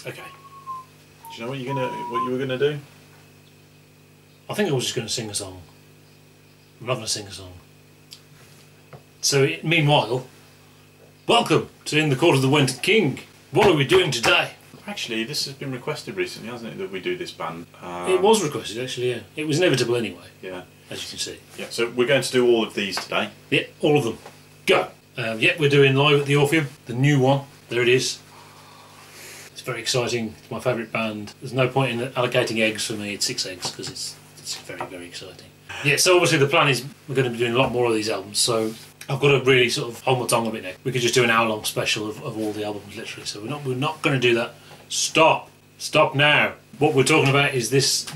Okay. Do you know what you were gonna do? I think I was just going to sing a song. I'm not going to sing a song. So, meanwhile, welcome to In the Court of the Wenton King. What are we doing today? Actually, this has been requested recently, hasn't it, that we do this band? It was requested, actually, yeah. It was inevitable anyway. Yeah. As you can see. Yeah, so we're going to do all of these today. Yeah, all of them. Go! Yeah, we're doing Live at the Orpheum, the new one. There it is. It's very exciting. It's my favourite band. There's no point in allocating eggs for me. It's 6 eggs because it's very, very exciting. Yeah, so obviously the plan is we're going to be doing a lot more of these albums, so I've got to really sort of hold my tongue a bit now. We could just do an hour-long special of all the albums, literally, so we're not going to do that. Stop now. What we're talking about is this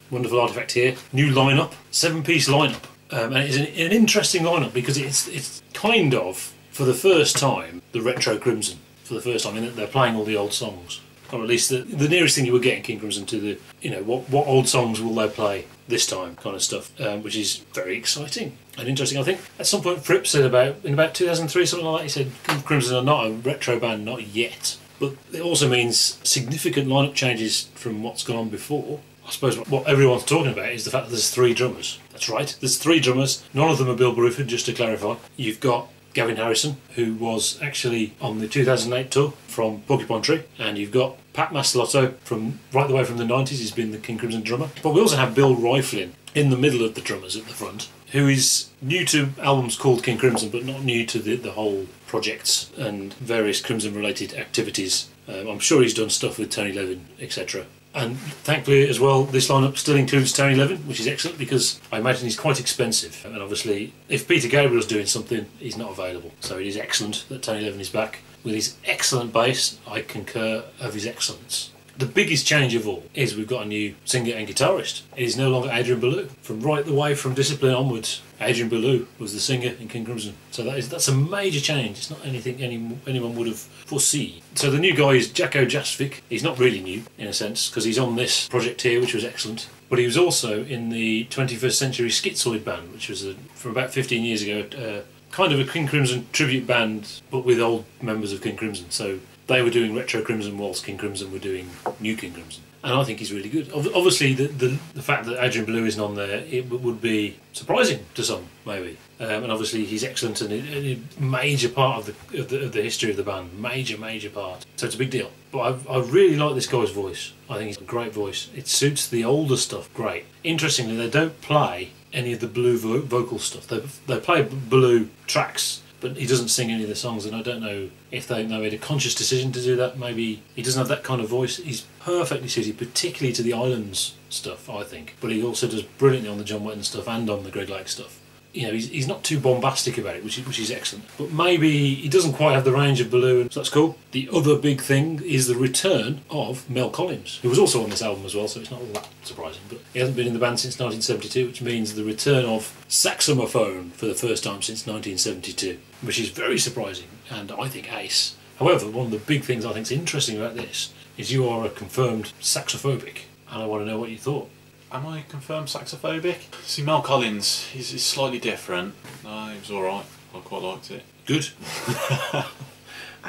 wonderful artefact here, new lineup, 7-piece lineup, and it's an interesting lineup because it's kind of, for the first time, the retro Crimson. For the first time, in that they're playing all the old songs. Or at least the nearest thing you were getting King Crimson to the, you know, what old songs will they play this time kind of stuff, which is very exciting and interesting. I think at some point Fripp said in about 2003, something like that, he said King Crimson are not a retro band, not yet. But it also means significant lineup changes from what's gone on before. I suppose what everyone's talking about is the fact that there's 3 drummers. That's right, there's 3 drummers, none of them are Bill Bruford, just to clarify. You've got Gavin Harrison, who was actually on the 2008 tour from Porcupine Tree, and you've got Pat Mastelotto from right the way from the 90s. He's been the King Crimson drummer. But we also have Bill Riflin in the middle of the drummers at the front, who is new to albums called King Crimson, but not new to the whole projects and various Crimson related activities. I'm sure he's done stuff with Tony Levin, etc. And thankfully as well, this lineup still includes Tony Levin, which is excellent because I imagine he's quite expensive. And obviously, if Peter Gabriel's doing something, he's not available. So it is excellent that Tony Levin is back. With his excellent bass, I concur of his excellence. The biggest change of all is we've got a new singer and guitarist. It is no longer Adrian Belew. From right the way from Discipline onwards, Adrian Belew was the singer in King Crimson. So that's a major change. It's not anything anyone would have foreseen. So the new guy is Jacko Jasvik. He's not really new, in a sense, because he's on this project here, which was excellent. But he was also in the 21st Century Schizoid band, which was, from about 15 years ago, kind of a King Crimson tribute band, but with old members of King Crimson. So they were doing retro Crimson whilst King Crimson were doing new King Crimson. And I think he's really good. Obviously, the fact that Adrian Belew isn't on there, it would be surprising to some, maybe. And obviously, he's excellent and a major part of the history of the band. Major part. So it's a big deal. But I really like this guy's voice. I think he's a great voice. It suits the older stuff great. Interestingly, they don't play any of the Belew vocal stuff. They play Belew tracks, but he doesn't sing any of the songs, and I don't know if they made a conscious decision to do that. Maybe he doesn't have that kind of voice. He's perfectly suited, particularly to the Islands stuff, I think. But he also does brilliantly on the John Wenton stuff and on the Greg Lake stuff. You know, he's not too bombastic about it, which is excellent. But maybe he doesn't quite have the range of Belew, so that's cool. The other big thing is the return of Mel Collins, who was also on this album as well, so it's not all that surprising. But he hasn't been in the band since 1972, which means the return of saxophone for the first time since 1972, which is very surprising, and I think ace. However, one of the big things I think is interesting about this is you are a confirmed saxophobic, and I want to know what you thought. Am I confirmed saxophobic? See, Mel Collins, he's slightly different. No, he was alright. I quite liked it. Good.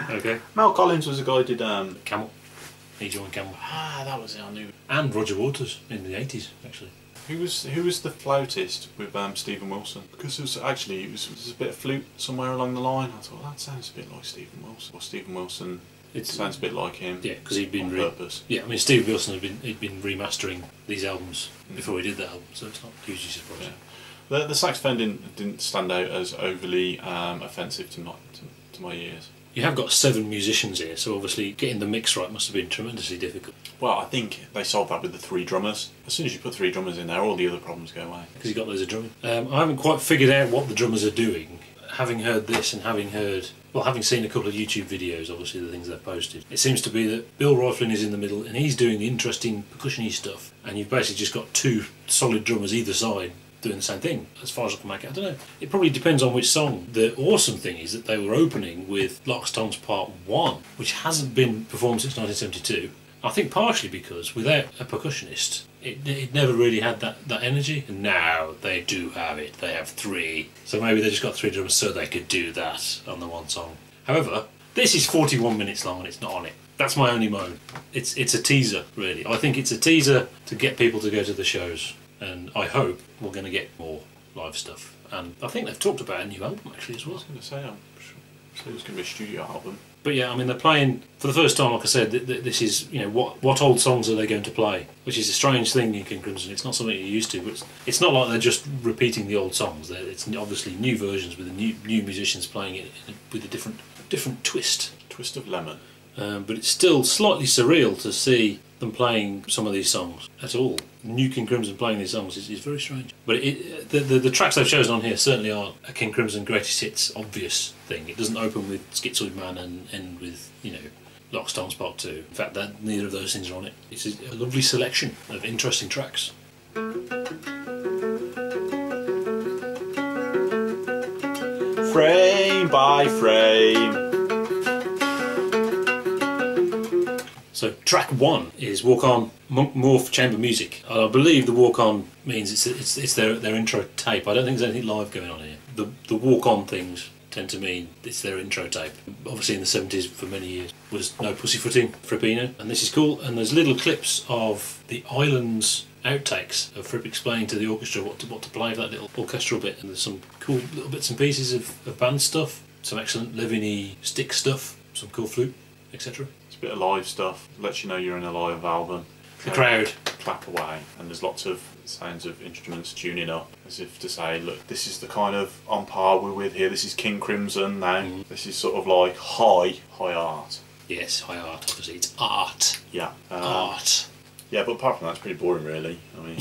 Okay. Mel Collins was a guy who did... Camel. He joined Camel. Ah, that was it, I knew. And Roger Waters in the 80s, actually. Who was the flautist with Stephen Wilson? Because it was a bit of flute somewhere along the line. I thought, that sounds a bit like Stephen Wilson. Or Stephen Wilson... It sounds a bit like him. Yeah, because he'd been on purpose. Yeah, I mean, Steve Wilson had been remastering these albums before he did that album, so it's not hugely surprising. Yeah. The saxophone didn't stand out as overly offensive to my ears. You have got 7 musicians here, so obviously getting the mix right must have been tremendously difficult. Well, I think they solved that with the 3 drummers. As soon as you put 3 drummers in there, all the other problems go away. Because you've got loads of drumming. I haven't quite figured out what the drummers are doing. Having heard this and having seen a couple of YouTube videos, obviously the things they've posted, it seems to be that Bill Riflin is in the middle and he's doing the interesting percussion-y stuff, and you've basically just got 2 solid drummers either side doing the same thing, as far as I can make it. I don't know. It probably depends on which song. The awesome thing is that they were opening with Locks Tongues Part 1, which hasn't been performed since 1972. I think partially because without a percussionist, it never really had that energy, and now they do have it. They have 3, so maybe they just got 3 drummers so they could do that on the one song. However, This is 41 minutes long and it's not on it. That's my only moan. It's a teaser, really. I think it's a teaser to get people to go to the shows, and I hope we're going to get more live stuff. And I think they've talked about a new album actually as well. I was going to say, I'm sure it's going to be a studio album. But yeah, I mean, they're playing for the first time. Like I said, this is, you know, what old songs are they going to play? Which is a strange thing in King Crimson. It's not something you're used to, but it's not like they're just repeating the old songs. It's obviously new versions with the new musicians playing it with a different twist. Twist of lemon. But it's still slightly surreal to see them playing some of these songs at all. New King Crimson playing these songs is very strange. But the tracks they've chosen on here certainly are a King Crimson greatest hits obvious thing. It doesn't open with Schizoid Man and end with, you know, Lock Stones Part 2. In fact, neither of those things are on it. It's a lovely selection of interesting tracks. Frame by frame. So track 1 is Walk On Morph Chamber Music. I believe the Walk On means it's their intro tape. I don't think there's anything live going on here. The Walk On things tend to mean it's their intro tape. Obviously in the 70s for many years was No Pussyfooting for Frippino, and this is cool. And there's little clips of the Islands outtakes of Fripp explaining to the orchestra what to play for that little orchestral bit, and there's some cool little bits and pieces of band stuff, some excellent Levin-y stick stuff, some cool flute, etc. It's a bit of live stuff, lets you know you're in a live album. The crowd clap away, and there's lots of sounds of instruments tuning up as if to say, look, this is the kind of on par we're with here, this is King Crimson now. This is sort of like high art. Yes, high art, obviously. It's art. Yeah. Art. Yeah, but apart from that, it's pretty boring, really. I mean,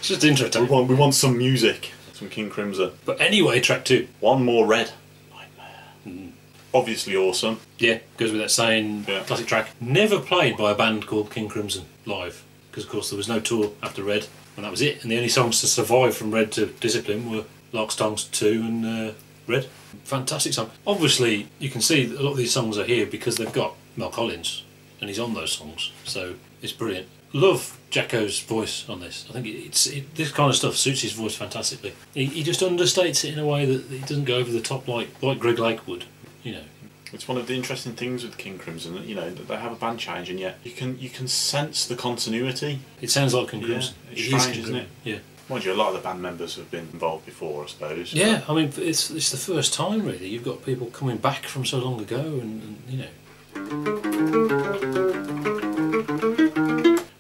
It's just interesting. we want some music, some King Crimson. But anyway, track 2. One More Red. Nightmare. Obviously awesome. Yeah, goes with that saying. Yeah. Classic track. Never played by a band called King Crimson live, because of course there was no tour after Red, and that was it. And the only songs to survive from Red to Discipline were Lark Stones 2 and Red. Fantastic song. Obviously, you can see that a lot of these songs are here because they've got Mel Collins, and he's on those songs, so it's brilliant. Love Jacko's voice on this. I think this kind of stuff suits his voice fantastically. He just understates it in a way that he doesn't go over the top like Greg Lake would, you know. It's one of the interesting things with King Crimson that, you know, that they have a band change, and yet you can sense the continuity. It sounds like King Crimson. It's strange, isn't it? Yeah. Mind you, a lot of the band members have been involved before, I suppose. Yeah, I mean, it's the first time really. You've got people coming back from so long ago, and you know.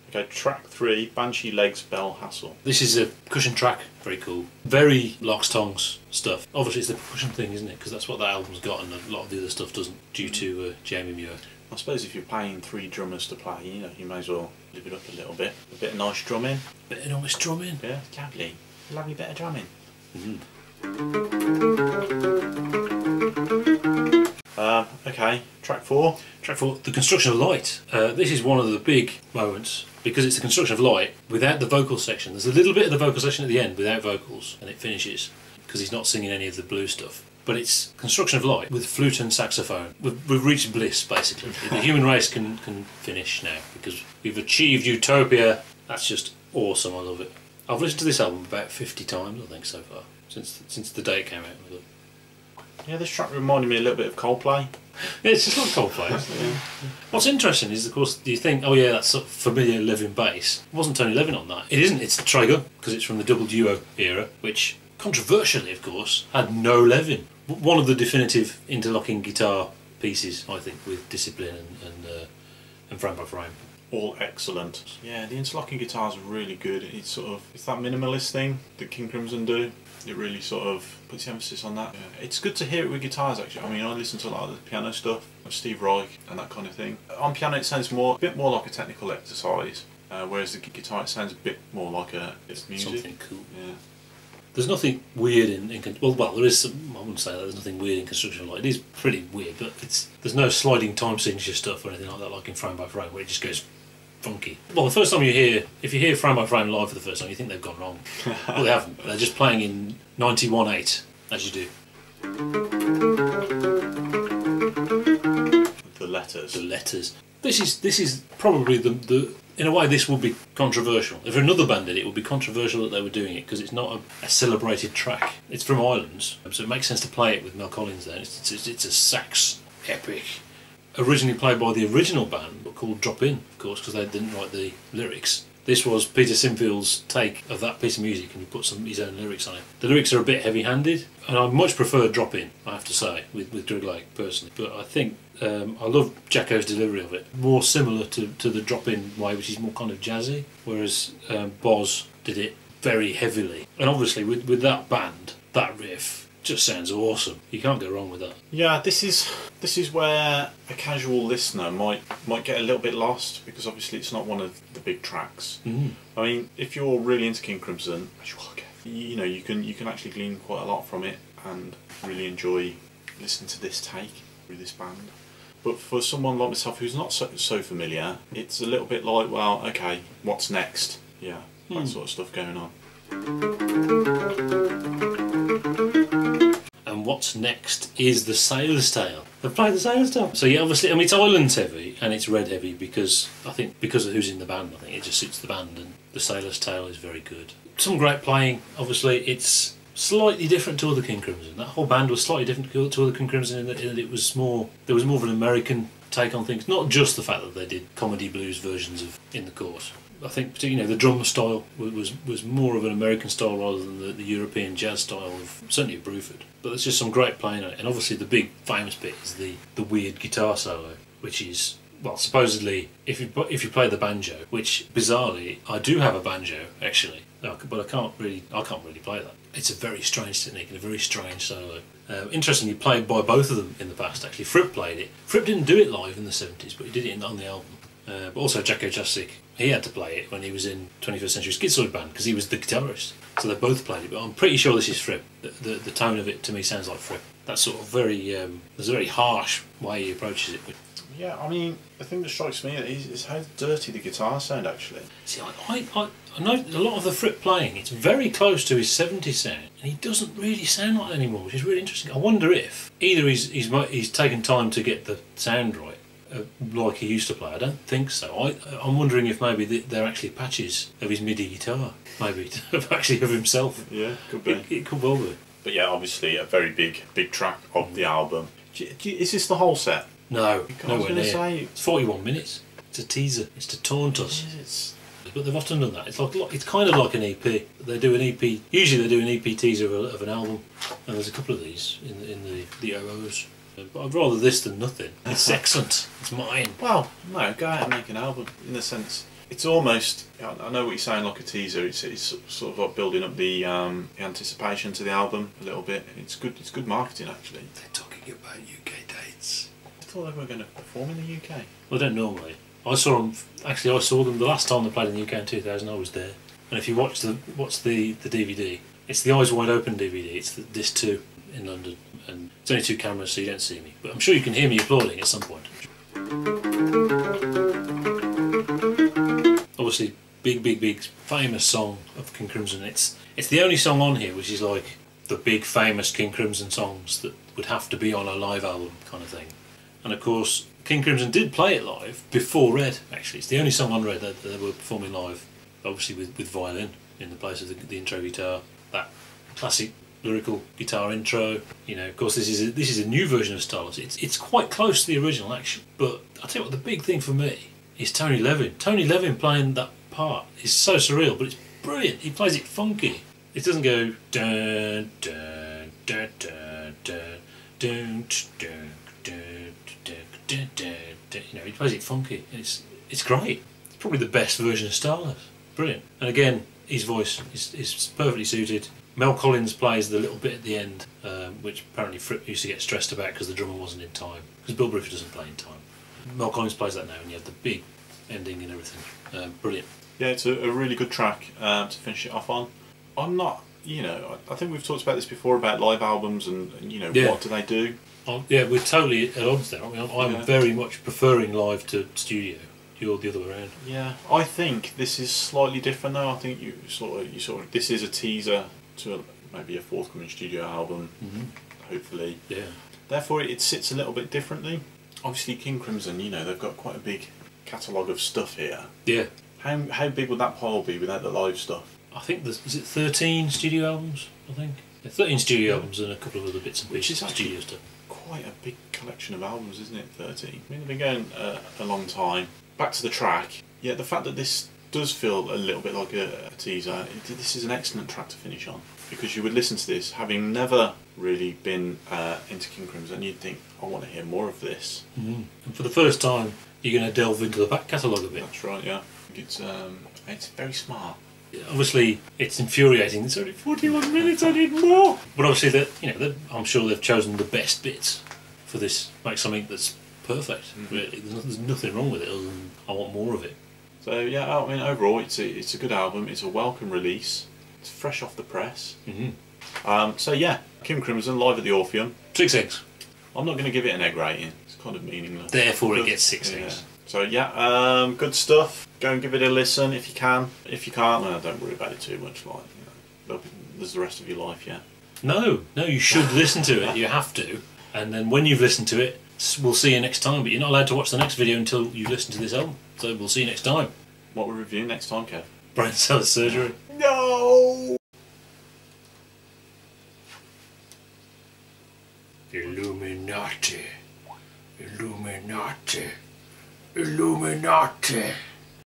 Okay, track 3, Banshee Legs Bell Hassle. This is a percussion track, very cool. Very Locks Tongs stuff. Obviously it's the percussion thing, isn't it? Because that's what that album's got, and a lot of the other stuff doesn't, due to Jamie Muir. I suppose if you're paying 3 drummers to play, you know, you may as well live it up a little bit. A bit of nice drumming. Bit of nice drumming. Yeah, lovely. Lovely bit of drumming. Okay, track 4. Track 4, The ConstruKction of Light. This is one of the big moments, because it's the ConstruKtion of Light without the vocal section. There's a little bit of the vocal section at the end without vocals, and it finishes, because he's not singing any of the blue stuff. But it's ConstruKtion of Light with flute and saxophone. We've reached bliss, basically. The human race can finish now, because we've achieved utopia. That's just awesome, I love it. I've listened to this album about 50 times, I think, so far, since the day it came out. Yeah, this track reminded me a little bit of Coldplay. Yeah, it's just like Coldplay. Yeah. What's interesting is, of course, you think, oh yeah, that's sort of familiar Levin bass. It wasn't Tony Levin on that. It isn't, it's Traeger, because it's from the double duo era, which, controversially, of course, had no Levin. One of the definitive interlocking guitar pieces, I think, with Discipline and Frame by Frame. All excellent. Yeah, the interlocking guitars are really good. It's that minimalist thing that King Crimson do. It really sort of puts the emphasis on that. Yeah. It's good to hear it with guitars, actually. I mean, I listen to a lot of the piano stuff of Steve Reich and that kind of thing. On piano it sounds a bit more like a technical exercise, whereas the guitar it sounds a bit more like it's music. Something cool. Yeah. There's nothing weird in well, there is some, I wouldn't say that there's nothing weird in ConstruKtion of Light. It is pretty weird, but there's no sliding time signature stuff or anything like that, like in Frame by Frame, where it just goes funky. Well, the first time if you hear Frame by Frame live for the first time, you think they've gone wrong. Well, they haven't. They're just playing in 91/8, as you do. The letters. This is probably the in a way, this would be controversial. If another band did it, it would be controversial that they were doing it because it's not a celebrated track. It's from Ireland, so it makes sense to play it with Mel Collins there. It's a sax epic. Originally played by the original band, but called Drop In, of course, because they didn't write the lyrics. This was Peter Sinfield's take of that piece of music, and he put his own lyrics on it. The lyrics are a bit heavy-handed, and I much prefer Drop In, I have to say, with Drug Lake personally. But I think I love Jacko's delivery of it, more similar to the Drop In way, which is more kind of jazzy, whereas Boz did it very heavily. And obviously, with that band, that riff just sounds awesome. You can't go wrong with that. Yeah, this is where a casual listener might get a little bit lost, because obviously it's not one of the big tracks. I mean, if you're really into King Crimson, you know, you can actually glean quite a lot from it and really enjoy listening to this take through this band. But for someone like myself who's not so familiar, it's a little bit like, well, okay, what's next? Yeah, that sort of stuff going on. And what's next is the Sailor's Tale. They've played the Sailor's Tale. So yeah, obviously, I mean, it's Islands heavy and it's Red heavy because of who's in the band. I think it just suits the band, and the Sailor's Tale is very good. Some great playing. Obviously, it's slightly different to other King Crimson. That whole band was slightly different to other King Crimson in that it was more. There was more of an American take on things. Not just the fact that they did comedy blues versions of In the Court. I think particularly, the drum style was more of an American style rather than the European jazz style of certainly of Bruford. But there's just some great playing on it, and obviously the big famous bit is the weird guitar solo, which is, well, supposedly if you play the banjo, which bizarrely I do have a banjo actually, but I can't really play that. It's a very strange technique and a very strange solo. Interestingly, played by both of them in the past actually. Fripp played it. Fripp didn't do it live in the 70s, but he did it on the album. But also Jacko Jasic, he had to play it when he was in 21st Century Schizoid Band because he was the guitarist. So they both played it, but I'm pretty sure this is Fripp. The tone of it to me sounds like Fripp. That's sort of very, there's a very harsh way he approaches it. Yeah, I mean, the thing that strikes me is how dirty the guitars sound actually. See, I know a lot of the Fripp playing, it's very close to his 70s sound, and he doesn't really sound like that anymore, which is really interesting. I wonder if either he's taken time to get the sound right, like he used to play. I don't think so. I'm wondering if maybe they're actually patches of his MIDI guitar, maybe actually of himself. Yeah, could be. It could well be. But yeah, obviously a very big track of the album. Is this the whole set? No, nowhere near. Say, it's 41 minutes. It's a teaser. It's to taunt us. But they've often done that. It's kind of like an EP. They do an EP. Usually they do an EP teaser of an album, and there's a couple of these in the OOs. But I'd rather this than nothing. It's excellent. It's mine. Well, no, go out and make an album. In a sense, it's almost. I know what you're saying, like a teaser. It's sort of like building up the anticipation to the album a little bit. It's good. It's good marketing actually. They're talking about UK dates. I thought they were going to perform in the UK. Well, they don't normally. I saw them. Actually, I saw them the last time they played in the UK in 2000. I was there. And if you watch the DVD, it's the Eyes Wide Open DVD. It's disc 2 in London, and it's only 2 cameras, so you don't see me. But I'm sure you can hear me applauding at some point. Obviously, big famous song of King Crimson. It's the only song on here which is like the big famous King Crimson songs that would have to be on a live album kind of thing. And of course, King Crimson did play it live before Red. Actually, it's the only song on Red that they were performing live, obviously with violin in the place of the intro guitar. That classic lyrical guitar intro. You know, of course, this is a new version of Starless. It's quite close to the original, actually. But I'll tell you what, the big thing for me is Tony Levin. Tony Levin playing that part is so surreal, but it's brilliant. He plays it funky. It doesn't go dun dun dun dun dun dun dun dun dun dun. You know, he plays it funky. It's great. It's probably the best version of Starless. Brilliant. And again, his voice is perfectly suited. Mel Collins plays the little bit at the end, which apparently Fripp used to get stressed about because the drummer wasn't in time. Because Bill Bruford doesn't play in time. Mel Collins plays that now, and you have the big ending and everything. Brilliant. Yeah, it's a really good track to finish it off on. I'm not, I think we've talked about this before about live albums and what do they do? Yeah, we're totally at odds there. I mean, I'm very much preferring live to studio. You're the other way around. Yeah, I think this is slightly different though. I think you sort of this is a teaser to maybe a forthcoming studio album, hopefully. Yeah. Therefore, it sits a little bit differently. Obviously, King Crimson, they've got quite a big catalogue of stuff here. Yeah. How big would that pile be without the live stuff? I think is it 13 studio albums? I think 13 studio albums and a couple of other bits and pieces of studio stuff. Quite a big collection of albums, isn't it? 13. I mean, they've been going a long time. Back to the track. Yeah, the fact that this does feel a little bit like a teaser. This is an excellent track to finish on, because you would listen to this having never really been into King Crimson, you'd think, I want to hear more of this. And for the first time, you're going to delve into the back catalogue a bit. That's right, yeah. It's very smart. Obviously, it's infuriating. It's only 41 minutes. I need more. But obviously, I'm sure they've chosen the best bits for this. Make something that's perfect. Really, there's nothing wrong with it other than I want more of it. So yeah, I mean, overall, it's a good album. It's a welcome release. It's fresh off the press. So yeah, King Crimson live at the Orpheum. 6 eggs. I'm not going to give it an egg rating. It's kind of meaningless. Therefore, it gets 6 eggs. So yeah, good stuff. Go and give it a listen if you can. If you can't, don't worry about it too much. Like, there's the rest of your life yet. No, you should listen to it. You have to. And then when you've listened to it, we'll see you next time. But you're not allowed to watch the next video until you listen to this album. So we'll see you next time. What we're reviewing next time, Kev? Brain cell surgery. No! Illuminati. Illuminati. Illuminati.